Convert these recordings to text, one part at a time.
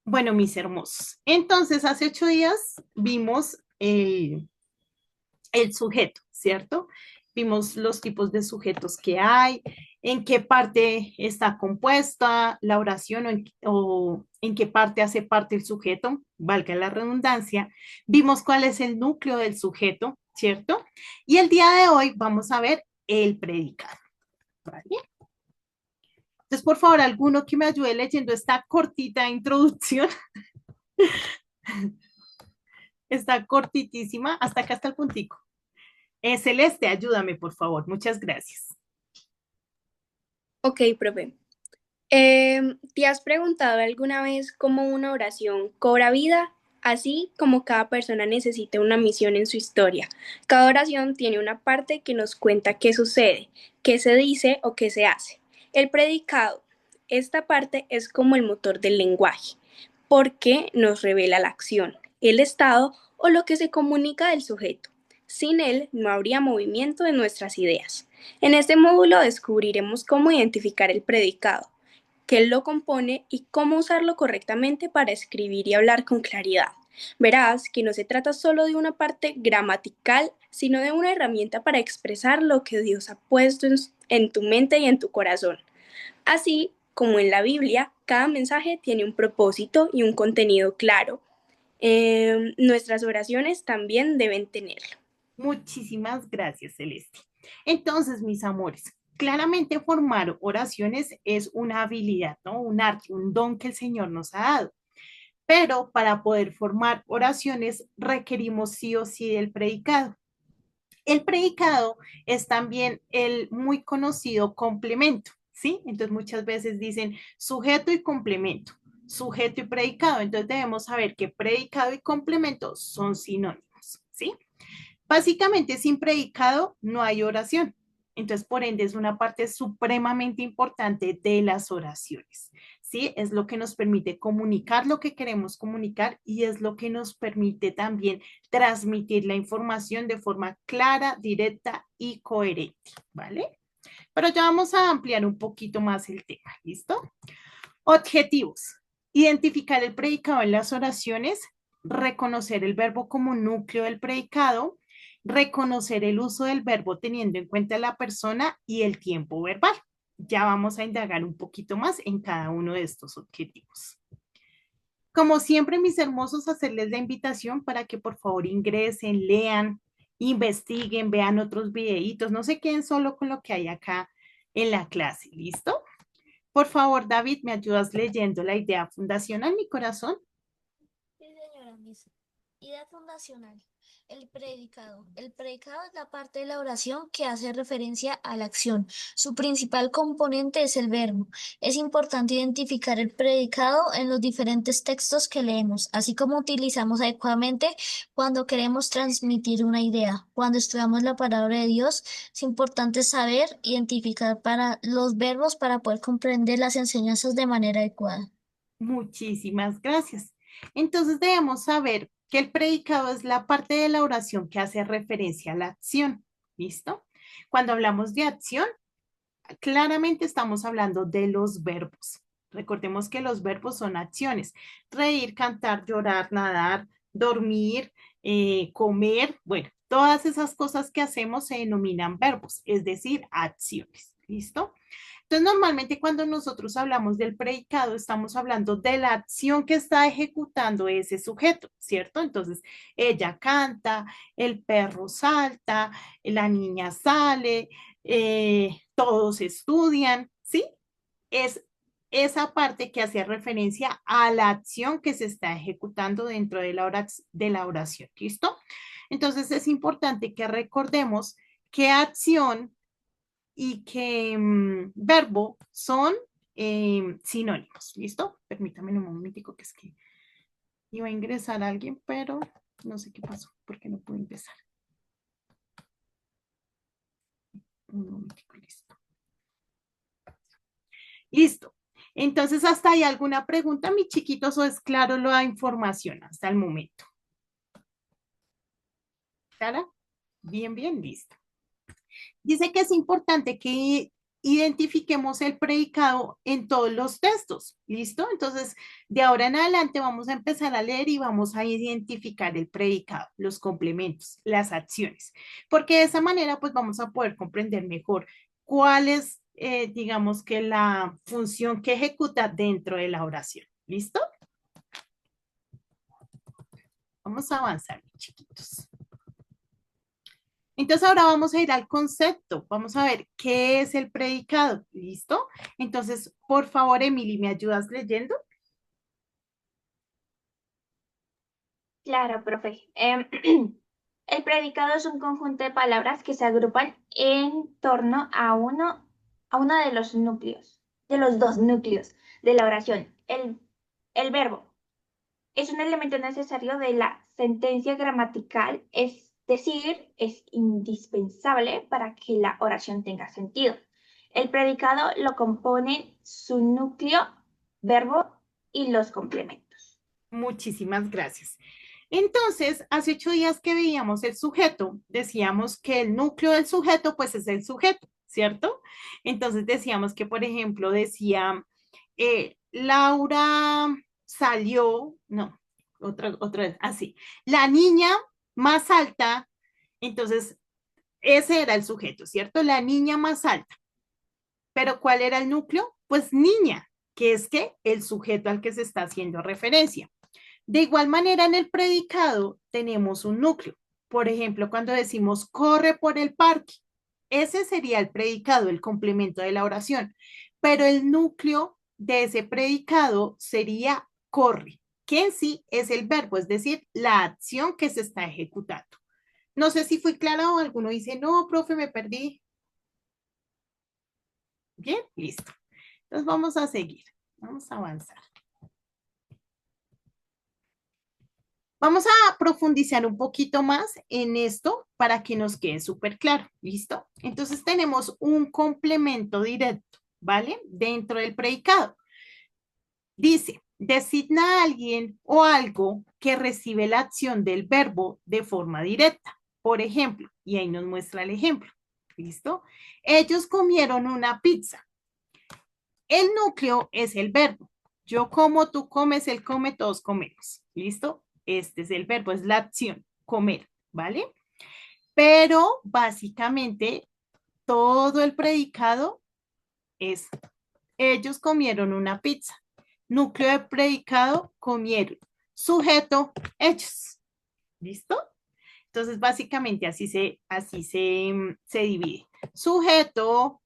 Bueno, mis hermosos. Entonces, hace 8 días vimos el sujeto, ¿cierto? Vimos los tipos de sujetos que hay, en qué parte está compuesta la oración o en qué parte hace parte el sujeto, valga la redundancia. Vimos cuál es el núcleo del sujeto, ¿cierto? Y el día de hoy vamos a ver el predicado, ¿vale? Entonces, por favor, alguno que me ayude leyendo esta cortita introducción. Está cortitísima, hasta acá está el puntico. Celeste, ayúdame, por favor. Muchas gracias. Ok, profe. ¿Te has preguntado alguna vez cómo una oración cobra vida? Así como cada persona necesita una misión en su historia. Cada oración tiene una parte que nos cuenta qué sucede, qué se dice o qué se hace. El predicado. Esta parte es como el motor del lenguaje, porque nos revela la acción, el estado o lo que se comunica del sujeto. Sin él no habría movimiento en nuestras ideas. En este módulo descubriremos cómo identificar el predicado, qué lo compone y cómo usarlo correctamente para escribir y hablar con claridad. Verás que no se trata solo de una parte gramatical, sino de una herramienta para expresar lo que Dios ha puesto en tu mente y en tu corazón. Así como en la Biblia, cada mensaje tiene un propósito y un contenido claro. Nuestras oraciones también deben tenerlo. Muchísimas gracias, Celeste. Entonces, mis amores, claramente formar oraciones es una habilidad, ¿no? Un arte, un don que el Señor nos ha dado. Pero para poder formar oraciones requerimos sí o sí del predicado. El predicado es también el muy conocido complemento, ¿sí? Entonces muchas veces dicen sujeto y complemento, sujeto y predicado. Entonces debemos saber que predicado y complemento son sinónimos, ¿sí? Básicamente, sin predicado no hay oración. Entonces, por ende, es una parte supremamente importante de las oraciones. ¿Sí? Es lo que nos permite comunicar lo que queremos comunicar y es lo que nos permite también transmitir la información de forma clara, directa y coherente. ¿Vale? Pero ya vamos a ampliar un poquito más el tema. ¿Listo? Objetivos. Identificar el predicado en las oraciones, reconocer el verbo como núcleo del predicado, reconocer el uso del verbo teniendo en cuenta la persona y el tiempo verbal. Ya vamos a indagar un poquito más en cada uno de estos objetivos. Como siempre, mis hermosos, hacerles la invitación para que por favor ingresen, lean, investiguen, vean otros videitos, no se queden solo con lo que hay acá en la clase, ¿listo? Por favor, David, ¿me ayudas leyendo la idea fundacional, mi corazón? Sí, señora Miss. Idea fundacional. El predicado. El predicado es la parte de la oración que hace referencia a la acción. Su principal componente es el verbo. Es importante identificar el predicado en los diferentes textos que leemos, así como utilizamos adecuadamente cuando queremos transmitir una idea. Cuando estudiamos la palabra de Dios, es importante saber identificar para los verbos para poder comprender las enseñanzas de manera adecuada. Muchísimas gracias. Entonces debemos saber que el predicado es la parte de la oración que hace referencia a la acción. ¿Listo? Cuando hablamos de acción, claramente estamos hablando de los verbos. Recordemos que los verbos son acciones. Reír, cantar, llorar, nadar, dormir, comer. Bueno, todas esas cosas que hacemos se denominan verbos, es decir, acciones. ¿Listo? Entonces, normalmente cuando nosotros hablamos del predicado, estamos hablando de la acción que está ejecutando ese sujeto, ¿cierto? Entonces, ella canta, el perro salta, la niña sale, todos estudian, ¿sí? Es esa parte que hacía referencia a la acción que se está ejecutando dentro de la oración, ¿listo? Entonces, es importante que recordemos qué acción y que verbo son sinónimos. ¿Listo? Permítame un momentico que es que iba a ingresar a alguien, pero no sé qué pasó, porque no pude empezar. Un momentico, listo. Listo. Entonces, ¿hasta ahí alguna pregunta, mis chiquitos, o es claro la información hasta el momento? ¿Clara? Bien, bien, listo. Dice que es importante que identifiquemos el predicado en todos los textos. ¿Listo? Entonces, de ahora en adelante vamos a empezar a leer y vamos a identificar el predicado, los complementos, las acciones, porque de esa manera pues vamos a poder comprender mejor cuál es, digamos que la función que ejecuta dentro de la oración. ¿Listo? Vamos a avanzar, chiquitos. Entonces ahora vamos a ir al concepto. Vamos a ver qué es el predicado. ¿Listo? Entonces, por favor, Emily, ¿me ayudas leyendo? Claro, profe. El predicado es un conjunto de palabras que se agrupan en torno a uno de los dos núcleos de la oración. El verbo es un elemento necesario de la sentencia gramatical, es decir, es indispensable para que la oración tenga sentido. El predicado lo componen su núcleo, verbo y los complementos. Muchísimas gracias. Entonces, hace 8 días que veíamos el sujeto, decíamos que el núcleo del sujeto, pues es el sujeto, ¿cierto? Entonces decíamos que, por ejemplo, decía, Laura salió, no, otra vez, así, la niña más alta, entonces ese era el sujeto, ¿cierto? La niña más alta. Pero ¿cuál era el núcleo? Pues niña, que es que el sujeto al que se está haciendo referencia. De igual manera, en el predicado tenemos un núcleo. Por ejemplo, cuando decimos corre por el parque, ese sería el predicado, el complemento de la oración. Pero el núcleo de ese predicado sería corre, que en sí es el verbo, es decir, la acción que se está ejecutando. No sé si fui clara o alguno dice, no, profe, me perdí. Bien, listo. Entonces vamos a seguir, vamos a avanzar. Vamos a profundizar un poquito más en esto para que nos quede súper claro, ¿listo? Entonces tenemos un complemento directo, ¿vale? Dentro del predicado. Dice, designa a alguien o algo que recibe la acción del verbo de forma directa. Por ejemplo, y ahí nos muestra el ejemplo, ¿listo? Ellos comieron una pizza. El núcleo es el verbo. Yo como, tú comes, él come, todos comemos. ¿Listo? Este es el verbo, es la acción, comer, ¿vale? Pero básicamente todo el predicado es ellos comieron una pizza. Núcleo de predicado, comieron. Sujeto, ellos. ¿Listo? Entonces, básicamente se divide. Sujeto,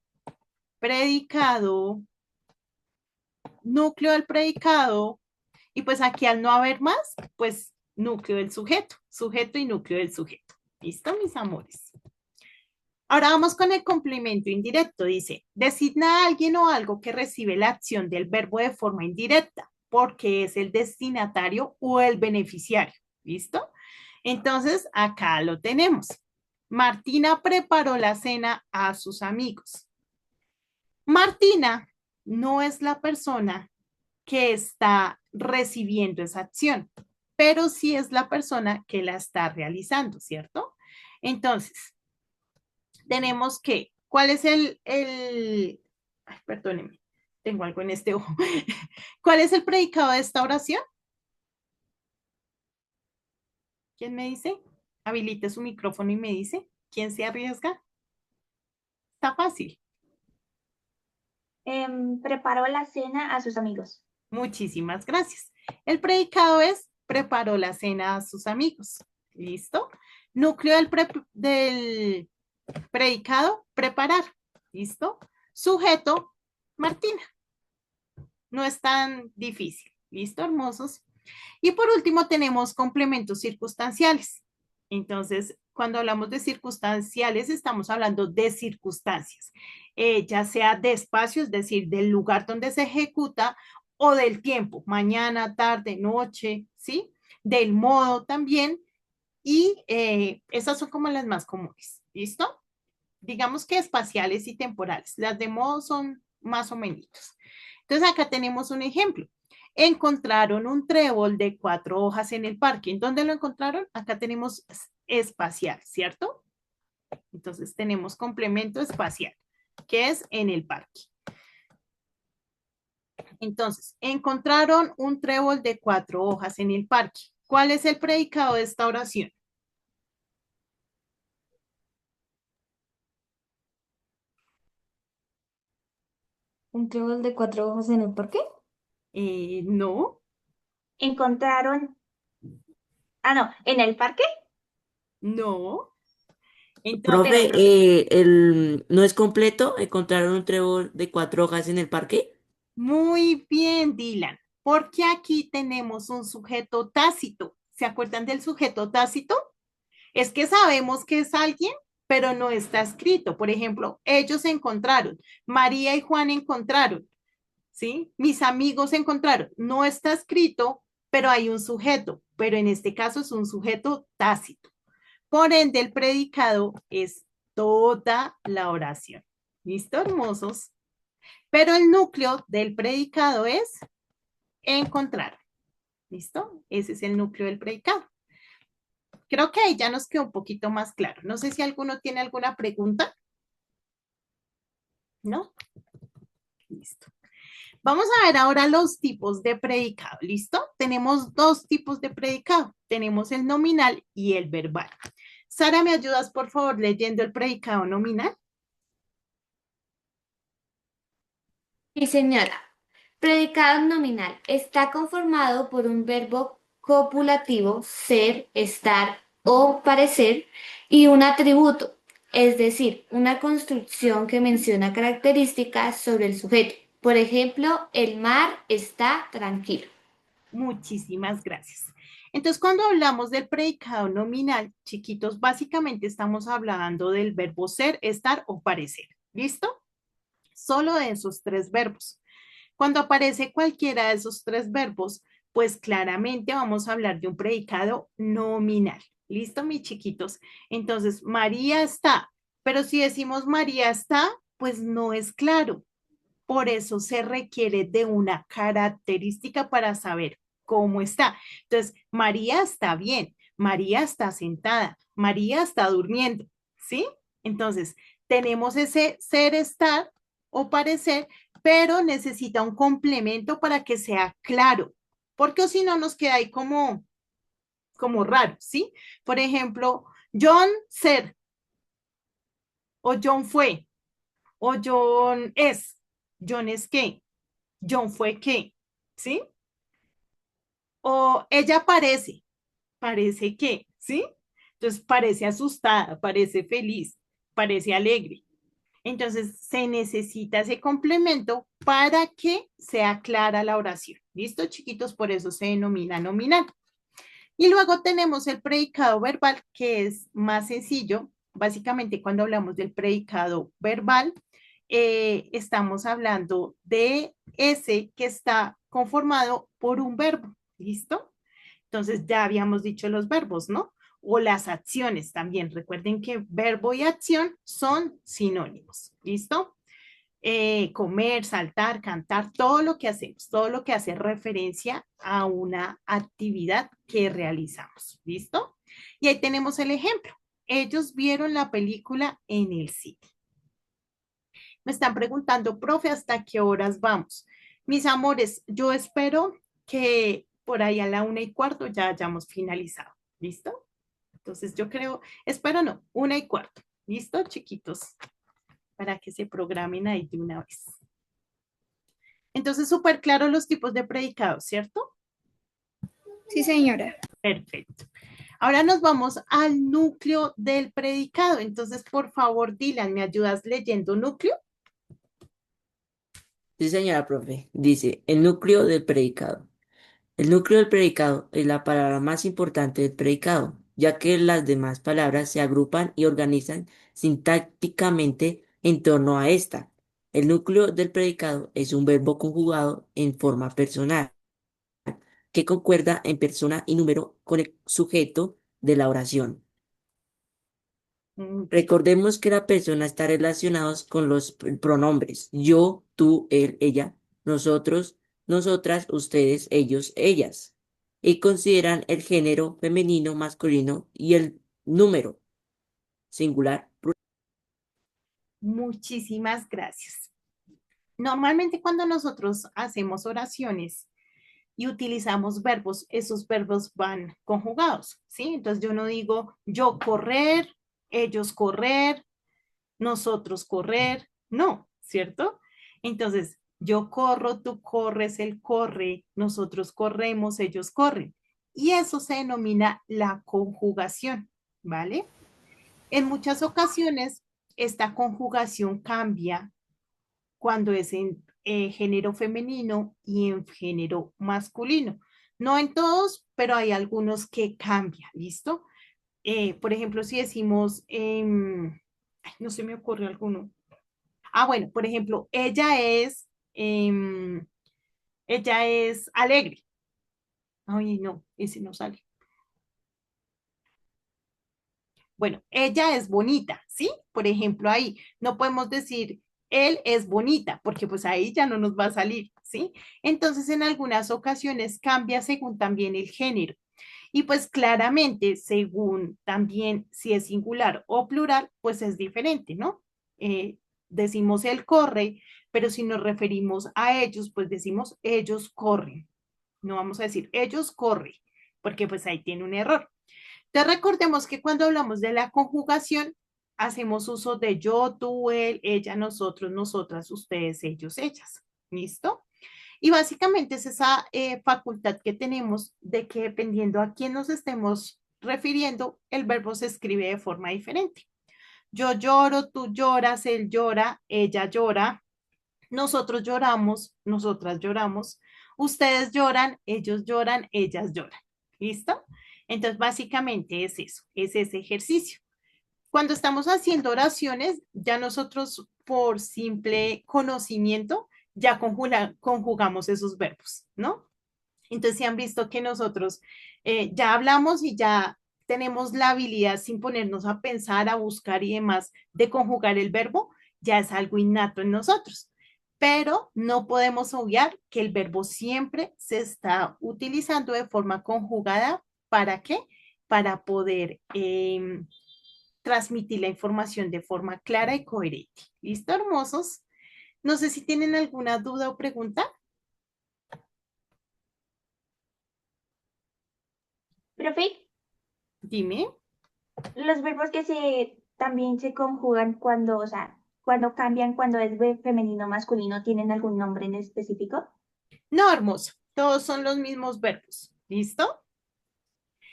predicado, núcleo del predicado, y pues aquí al no haber más, pues núcleo del sujeto, sujeto y núcleo del sujeto. ¿Listo, mis amores? Ahora vamos con el complemento indirecto. Dice, designa a alguien o algo que recibe la acción del verbo de forma indirecta, porque es el destinatario o el beneficiario. ¿Listo? Entonces, acá lo tenemos. Martina preparó la cena a sus amigos. Martina no es la persona que está recibiendo esa acción, pero sí es la persona que la está realizando, ¿cierto? Entonces, tenemos que, ¿cuál es ay, perdónenme, tengo algo en este ojo. ¿Cuál es el predicado de esta oración? ¿Quién me dice? Habilite su micrófono y me dice. ¿Quién se arriesga? Está fácil. Preparó la cena a sus amigos. Muchísimas gracias. El predicado es preparó la cena a sus amigos. ¿Listo? Núcleo del predicado, preparar. ¿Listo? Sujeto, Martina. No es tan difícil. ¿Listo, hermosos? Y por último tenemos complementos circunstanciales. Entonces, cuando hablamos de circunstanciales, estamos hablando de circunstancias, ya sea de espacio, es decir, del lugar donde se ejecuta, o del tiempo, mañana, tarde, noche, ¿sí? Del modo también, y esas son como las más comunes, ¿listo? Digamos que espaciales y temporales. Las de modo son más o menos. Entonces, acá tenemos un ejemplo. Encontraron un trébol de 4 hojas en el parque. ¿En dónde lo encontraron? Acá tenemos espacial, ¿cierto? Entonces tenemos complemento espacial. que es en el parque. Entonces, encontraron un trébol de 4 hojas en el parque. ¿Cuál es el predicado de esta oración? ¿Un trébol de 4 ojos en el parque? No, Encontraron, no, en el parque, no. espere, Entonces, Profe, profe. ¿no es completo? ¿Encontraron un trébol de 4 hojas en el parque? muy bien, Dylan, porque aquí tenemos un sujeto tácito. ¿Se acuerdan del sujeto tácito? Es que sabemos que es alguien, pero no está escrito. Por ejemplo, ellos se encontraron, María y Juan encontraron, ¿sí? Mis amigos se encontraron. No está escrito, pero hay un sujeto, pero en este caso es un sujeto tácito. Por ende, el predicado es toda la oración. ¿Listo, hermosos? Pero el núcleo del predicado es encontrar. ¿Listo? Ese es el núcleo del predicado. Creo que ahí ya nos quedó un poquito más claro. No sé si alguno tiene alguna pregunta. ¿No? Listo. Vamos a ver ahora los tipos de predicado. ¿Listo? Tenemos dos tipos de predicado. Tenemos el nominal y el verbal. Sara, ¿me ayudas por favor leyendo el predicado nominal? Sí, señora. Predicado nominal está conformado por un verbo copulativo, ser, estar o parecer, y un atributo, es decir, una construcción que menciona características sobre el sujeto. Por ejemplo, el mar está tranquilo. Muchísimas gracias. Entonces, cuando hablamos del predicado nominal, chiquitos, básicamente estamos hablando del verbo ser, estar o parecer. ¿Listo? Solo de esos tres verbos. Cuando aparece cualquiera de esos tres verbos, pues claramente vamos a hablar de un predicado nominal. ¿Listo, mis chiquitos? Entonces, María está, pero si decimos María está, pues no es claro. Por eso se requiere de una característica para saber cómo está. Entonces, María está bien, María está sentada, María está durmiendo, ¿sí? Entonces, tenemos ese ser, estar o parecer, pero necesita un complemento para que sea claro, porque si no nos queda ahí como raro, ¿sí? Por ejemplo, John ser, o John fue, o John es qué, John fue qué, ¿sí? O ella parece que, ¿sí? Entonces parece asustada, parece feliz, parece alegre. Entonces se necesita ese complemento para que sea clara la oración. ¿Listo, chiquitos? Por eso se denomina nominal. Y luego tenemos el predicado verbal, que es más sencillo. Básicamente, cuando hablamos del predicado verbal, estamos hablando de ese que está conformado por un verbo. ¿Listo? Entonces, ya habíamos dicho los verbos, ¿no? O las acciones también. Recuerden que verbo y acción son sinónimos. ¿Listo? Comer, saltar, cantar, todo lo que hacemos, todo lo que hace referencia a una actividad que realizamos. ¿Listo? Y ahí tenemos el ejemplo. Ellos vieron la película en el cine. Me están preguntando, profe, ¿hasta qué horas vamos? Mis amores, yo espero que por ahí a la 1:15 ya hayamos finalizado. ¿Listo? Entonces yo creo, espero no, 1:15. ¿Listo, chiquitos? Para que se programen ahí de una vez. Entonces, súper claro los tipos de predicados, ¿cierto? Sí, señora. Perfecto. Ahora nos vamos al núcleo del predicado. Entonces, por favor, Dylan, ¿me ayudas leyendo núcleo? Sí, señora, profe. Dice, el núcleo del predicado. El núcleo del predicado es la palabra más importante del predicado, ya que las demás palabras se agrupan y organizan sintácticamente en torno a esta. El núcleo del predicado es un verbo conjugado en forma personal, que concuerda en persona y número con el sujeto de la oración. Mm, Recordemos que la persona está relacionados con los pronombres yo, tú, él, ella, nosotros, nosotras, ustedes, ellos, ellas. Y consideran el género femenino, masculino y el número singular. Muchísimas gracias. Normalmente cuando nosotros hacemos oraciones y utilizamos verbos, esos verbos van conjugados, ¿sí? Entonces yo no digo yo correr, ellos correr, nosotros correr, no, ¿cierto? Entonces, yo corro, tú corres, él corre, nosotros corremos, ellos corren. Y eso se denomina la conjugación, ¿vale? En muchas ocasiones, esta conjugación cambia cuando es en género femenino y en género masculino. No en todos, pero hay algunos que cambian, ¿listo? Por ejemplo, si decimos, no se me ocurre alguno. Ah, bueno, por ejemplo, ella es alegre. Ay, no, ese no sale. Bueno, ella es bonita, ¿sí? Por ejemplo, ahí no podemos decir él es bonita, porque pues ahí ya no nos va a salir, ¿sí? Entonces, en algunas ocasiones cambia según también el género. Y pues claramente, según también si es singular o plural, pues es diferente, ¿no? Decimos él corre, pero si nos referimos a ellos, pues decimos ellos corren. No vamos a decir ellos corren, porque pues ahí tiene un error. Entonces recordemos que cuando hablamos de la conjugación, hacemos uso de yo, tú, él, ella, nosotros, nosotras, ustedes, ellos, ellas. ¿Listo? Y básicamente es esa facultad que tenemos de que dependiendo a quién nos estemos refiriendo, el verbo se escribe de forma diferente. Yo lloro, tú lloras, él llora, ella llora, nosotros lloramos, nosotras lloramos, ustedes lloran, ellos lloran, ellas lloran. ¿Listo? Entonces, básicamente es eso, es ese ejercicio. Cuando estamos haciendo oraciones, ya nosotros por simple conocimiento ya conjugamos esos verbos, ¿no? Entonces, si han visto que nosotros ya hablamos y ya tenemos la habilidad sin ponernos a pensar, a buscar y demás de conjugar el verbo, ya es algo innato en nosotros. Pero no podemos obviar que el verbo siempre se está utilizando de forma conjugada. ¿Para qué? Para poder transmitir la información de forma clara y coherente. ¿Listo, hermosos? No sé si tienen alguna duda o pregunta. Profe, Dime. los verbos que también se conjugan cuando, o sea, cuando cambian, cuando es femenino o masculino, ¿tienen algún nombre en específico? No, hermoso. Todos son los mismos verbos. ¿Listo?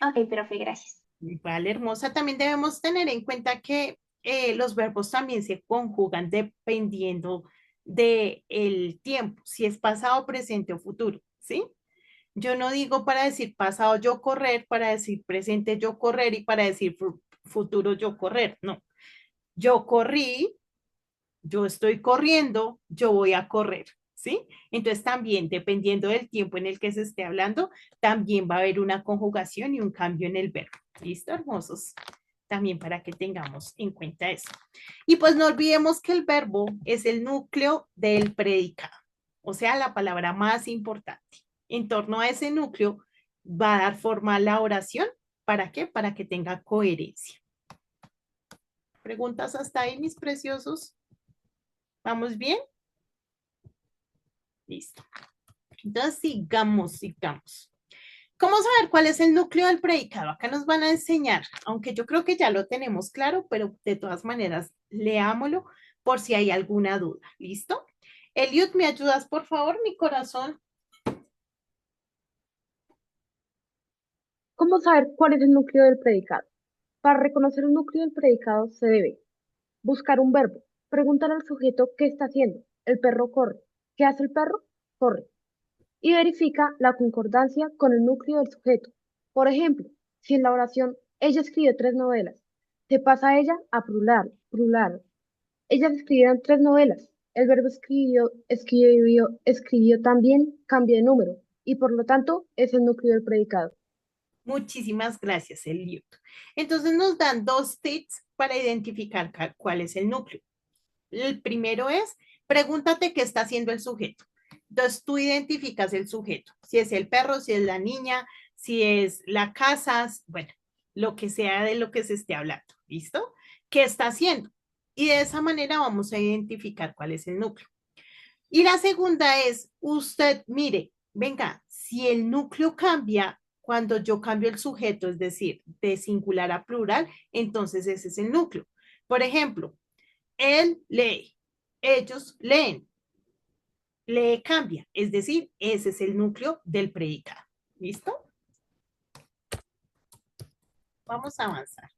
Ok, profe, gracias. Vale, hermosa. También debemos tener en cuenta que los verbos también se conjugan dependiendo del tiempo, si es pasado, presente o futuro, ¿sí? Yo no digo para decir pasado yo correr, para decir presente yo correr y para decir futuro yo correr. No, yo corrí, yo estoy corriendo, yo voy a correr, ¿sí? Entonces también, dependiendo del tiempo en el que se esté hablando, también va a haber una conjugación y un cambio en el verbo. ¿Listo, hermosos? También para que tengamos en cuenta eso. Y pues no olvidemos que el verbo es el núcleo del predicado, o sea, la palabra más importante. En torno a ese núcleo va a dar forma a la oración. ¿Para qué? Para que tenga coherencia. ¿Preguntas hasta ahí, mis preciosos? ¿Vamos bien? Listo. Entonces, sigamos. ¿Cómo saber cuál es el núcleo del predicado? Acá nos van a enseñar, aunque yo creo que ya lo tenemos claro, pero de todas maneras, leámoslo por si hay alguna duda. ¿Listo? Eliud, ¿me ayudas, por favor, mi corazón? ¿Cómo saber cuál es el núcleo del predicado? Para reconocer un núcleo del predicado se debe buscar un verbo, preguntar al sujeto qué está haciendo. El perro corre. ¿Qué hace el perro? Corre. Y verifica la concordancia con el núcleo del sujeto. Por ejemplo, si en la oración ella escribe 3 novelas, se pasa a ella a plural. Ellas escribieron 3 novelas. El verbo escribió también cambia de número y por lo tanto es el núcleo del predicado. Muchísimas gracias, Eliud. Entonces nos dan dos tips para identificar cuál es el núcleo. El primero es, pregúntate qué está haciendo el sujeto. Entonces tú identificas el sujeto, si es el perro, si es la niña, si es la casa, bueno, lo que sea de lo que se esté hablando, ¿listo? ¿Qué está haciendo? Y de esa manera vamos a identificar cuál es el núcleo. Y la segunda es, usted, mire, venga, si el núcleo cambia cuando yo cambio el sujeto, es decir, de singular a plural, entonces ese es el núcleo. Por ejemplo, él lee, ellos leen, lee cambia, es decir, ese es el núcleo del predicado. ¿Listo? Vamos a avanzar.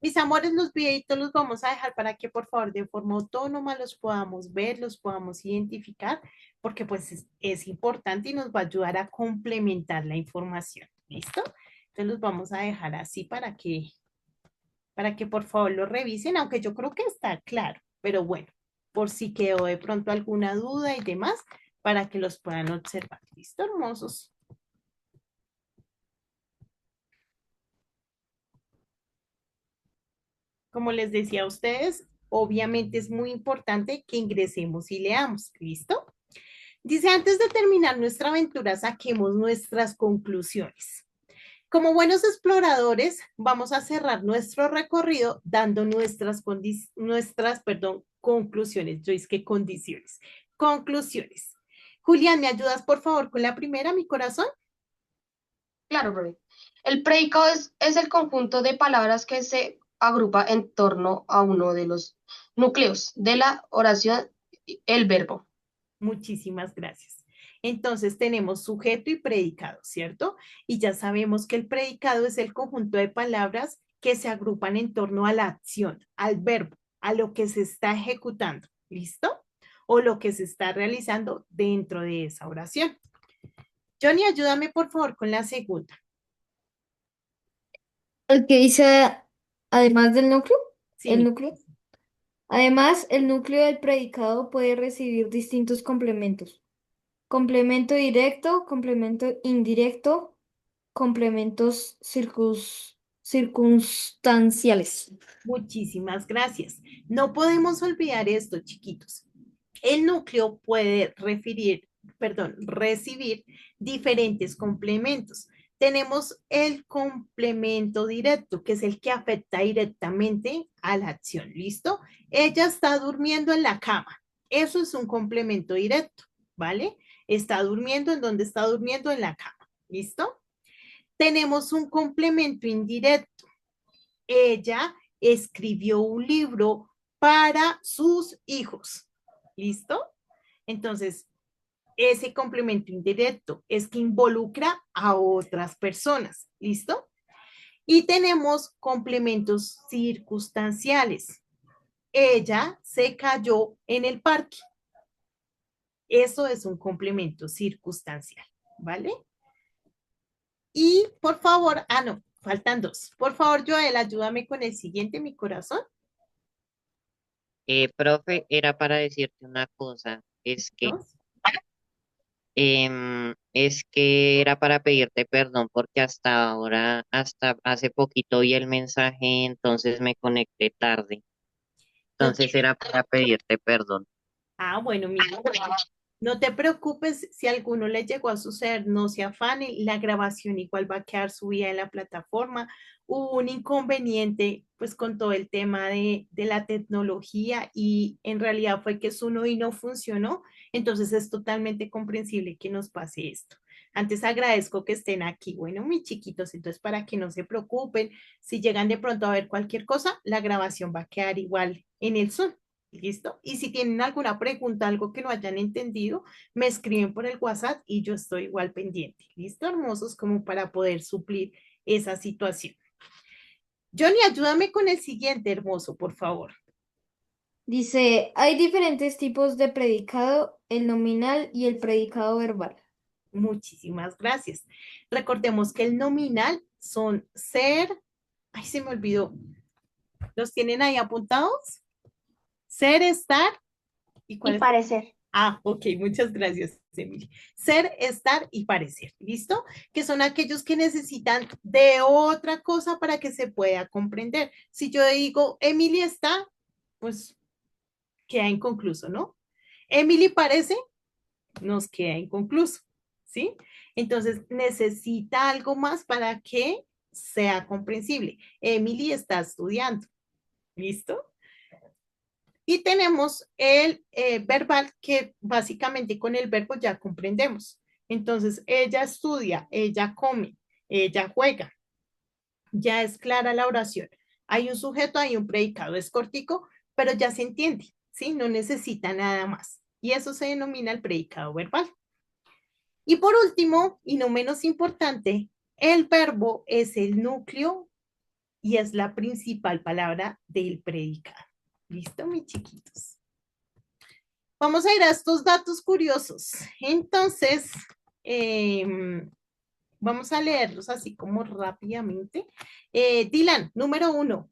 Mis amores, los videitos los vamos a dejar para que por favor de forma autónoma los podamos ver, los podamos identificar, porque pues es importante y nos va a ayudar a complementar la información. ¿Listo? Entonces los vamos a dejar así para que por favor lo revisen, aunque yo creo que está claro, pero bueno, por si quedó de pronto alguna duda y demás, para que los puedan observar. ¿Listo, hermosos? Como les decía a ustedes, obviamente es muy importante que ingresemos y leamos. ¿Listo? Dice, antes de terminar nuestra aventura, saquemos nuestras conclusiones. Como buenos exploradores, vamos a cerrar nuestro recorrido dando nuestras conclusiones. Joyce, ¿qué condiciones? Conclusiones. Julián, ¿me ayudas por favor con la primera, mi corazón? Claro, profe. El predicado es el conjunto de palabras que se agrupa en torno a uno de los núcleos de la oración, el verbo. Muchísimas gracias. Entonces tenemos sujeto y predicado, ¿cierto? Y ya sabemos que el predicado es el conjunto de palabras que se agrupan en torno a la acción, al verbo, a lo que se está ejecutando, ¿listo? O lo que se está realizando dentro de esa oración. Johnny, ayúdame por favor con la segunda. El que dice, además del núcleo, Sí, el núcleo. Además, el núcleo del predicado puede recibir distintos complementos. Complemento directo, complemento indirecto, complementos circunstanciales. muchísimas gracias. No podemos olvidar esto, chiquitos. El núcleo puede recibir diferentes complementos. Tenemos el complemento directo, que es el que afecta directamente a la acción. ¿Listo? Ella está durmiendo en la cama. Eso es un complemento directo, ¿vale? Está durmiendo en donde está durmiendo en la cama. ¿Listo? Tenemos un complemento indirecto. Ella escribió un libro para sus hijos. ¿Listo? Entonces, ese complemento indirecto es que involucra a otras personas. ¿Listo? Y tenemos complementos circunstanciales. Ella se cayó en el parque. Eso es un complemento circunstancial, ¿vale? Y por favor, no, faltan dos. Por favor, Joel, ayúdame con el siguiente, mi corazón. Profe, era para decirte una cosa, Dos. es que era para pedirte perdón porque hasta ahora, hasta hace poquito vi el mensaje, entonces me conecté tarde. No te- Entonces era para pedirte perdón. bueno, mira, no te preocupes si alguno le llegó a suceder, no se afane, la grabación igual va a quedar subida en la plataforma. Hubo un inconveniente pues con todo el tema de la tecnología y en realidad fue que Suno y no funcionó, entonces es totalmente comprensible que nos pase esto. Antes agradezco que estén aquí, bueno, mis chiquitos, entonces para que no se preocupen, si llegan de pronto a ver cualquier cosa, la grabación va a quedar igual en el Zoom. ¿Listo? Y si tienen alguna pregunta, algo que no hayan entendido, me escriben por el WhatsApp y yo estoy igual pendiente. ¿Listo, hermosos? Como para poder suplir esa situación. Johnny, ayúdame con el siguiente, hermoso, por favor. Dice, hay diferentes tipos de predicado, el nominal y el predicado verbal. Muchísimas gracias. Recordemos que el nominal son ser, ay, se me olvidó. ¿Los tienen ahí apuntados? Ser, estar y cuál Y es. parecer. Ok, muchas gracias, Emily. Ser, estar y parecer, ¿listo? Que son aquellos que necesitan de otra cosa para que se pueda comprender. Si yo digo, Emily está, pues queda inconcluso, ¿no? Emily parece, nos queda inconcluso, ¿sí? Entonces, necesita algo más para que sea comprensible. Emily está estudiando, ¿Listo? Y tenemos el verbal que básicamente con el verbo ya comprendemos. Entonces, ella estudia, ella come, ella juega. Ya es clara la oración. Hay un sujeto, hay un predicado, es cortico, pero ya se entiende, ¿sí? No necesita nada más. Y eso se denomina el predicado verbal. Y por último, y no menos importante, el verbo es el núcleo y es la principal palabra del predicado. ¿Listo, mis chiquitos? Vamos a ir a estos datos curiosos. Entonces, vamos a leerlos así como rápidamente. Dylan, número 1.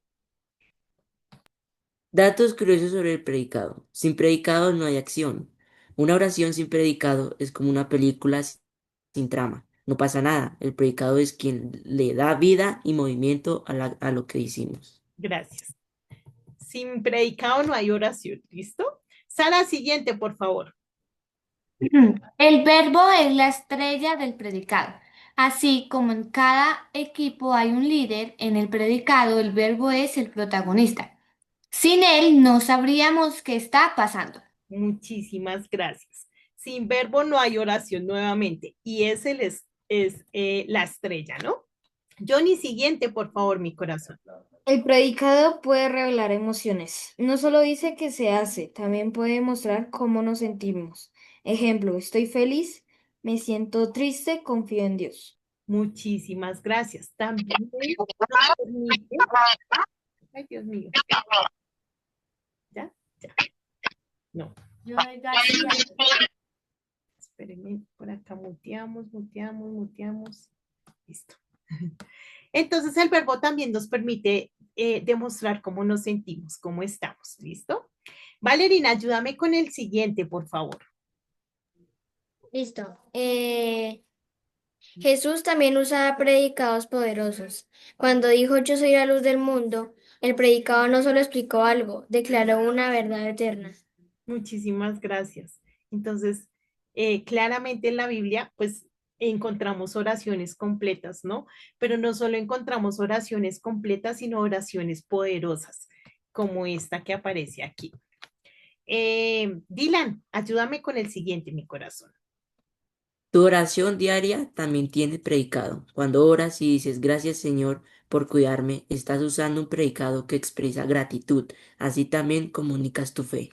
Datos curiosos sobre el predicado. Sin predicado no hay acción. Una oración sin predicado es como una película sin trama. No pasa nada. El predicado es quien le da vida y movimiento a lo que decimos. Gracias. Sin predicado no hay oración. ¿Listo? Sara, siguiente, por favor. El verbo es la estrella del predicado. Así como en cada equipo hay un líder, en el predicado el verbo es el protagonista. Sin él no sabríamos qué está pasando. Muchísimas gracias. Sin verbo no hay oración nuevamente. Y ese es la estrella, ¿no? Johnny, siguiente, por favor, mi corazón. El predicado puede revelar emociones. No solo dice que se hace, también puede mostrar cómo nos sentimos. Ejemplo, estoy feliz, me siento triste, confío en Dios. Muchísimas gracias. También nos permite... Ay, Dios mío. ¿Ya? Ya. No. Espérenme, por acá muteamos. Listo. Entonces el verbo también nos permite demostrar cómo nos sentimos, cómo estamos. ¿Listo? Valerina, ayúdame con el siguiente, por favor. Listo. Jesús también usaba predicados poderosos. Cuando dijo yo soy la luz del mundo, el predicado no solo explicó algo, declaró una verdad eterna. Muchísimas gracias. Entonces, claramente en la Biblia, pues encontramos oraciones completas, ¿no? Pero no solo encontramos oraciones completas, sino oraciones poderosas, como esta que aparece aquí. Dylan, ayúdame con el siguiente, mi corazón. Tu oración diaria también tiene predicado. Cuando oras y dices gracias Señor por cuidarme, estás usando un predicado que expresa gratitud. Así también comunicas tu fe.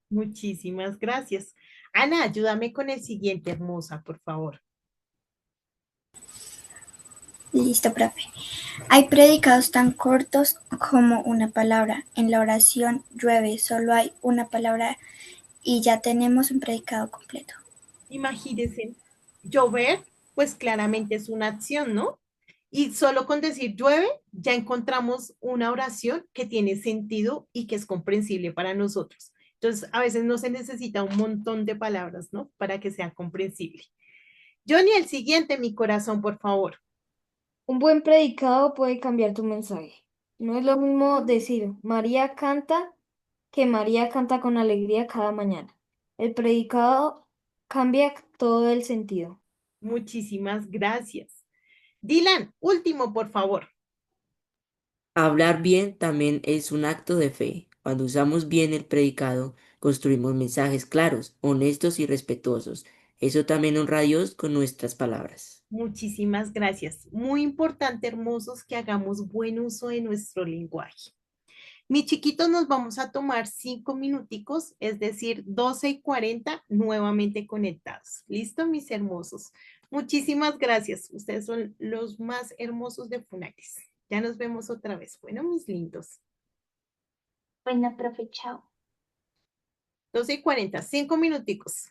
Muchísimas gracias. Ana, ayúdame con el siguiente, hermosa, por favor. Listo, profe. Hay predicados tan cortos como una palabra. En la oración llueve, solo hay una palabra y ya tenemos un predicado completo. Imagínense, llover, pues claramente es una acción, ¿no? Y solo con decir llueve, ya encontramos una oración que tiene sentido y que es comprensible para nosotros. Entonces, a veces no se necesita un montón de palabras, ¿no? Para que sea comprensible. Johnny, el siguiente, mi corazón, por favor. Un buen predicado puede cambiar tu mensaje. No es lo mismo decir María canta que María canta con alegría cada mañana. El predicado cambia todo el sentido. Muchísimas gracias. Dylan, último, por favor. Hablar bien también es un acto de fe. Cuando usamos bien el predicado, construimos mensajes claros, honestos y respetuosos. Eso también honra a Dios con nuestras palabras. Muchísimas gracias. Muy importante, hermosos, que hagamos buen uso de nuestro lenguaje. Mis chiquitos, nos vamos a tomar 5 minuticos, es decir, 12:40, nuevamente conectados. ¿Listo, mis hermosos? Muchísimas gracias. Ustedes son los más hermosos de Funares. Ya nos vemos otra vez. Bueno, mis lindos. Bueno, profe, chao. 12:40, 5 minuticos.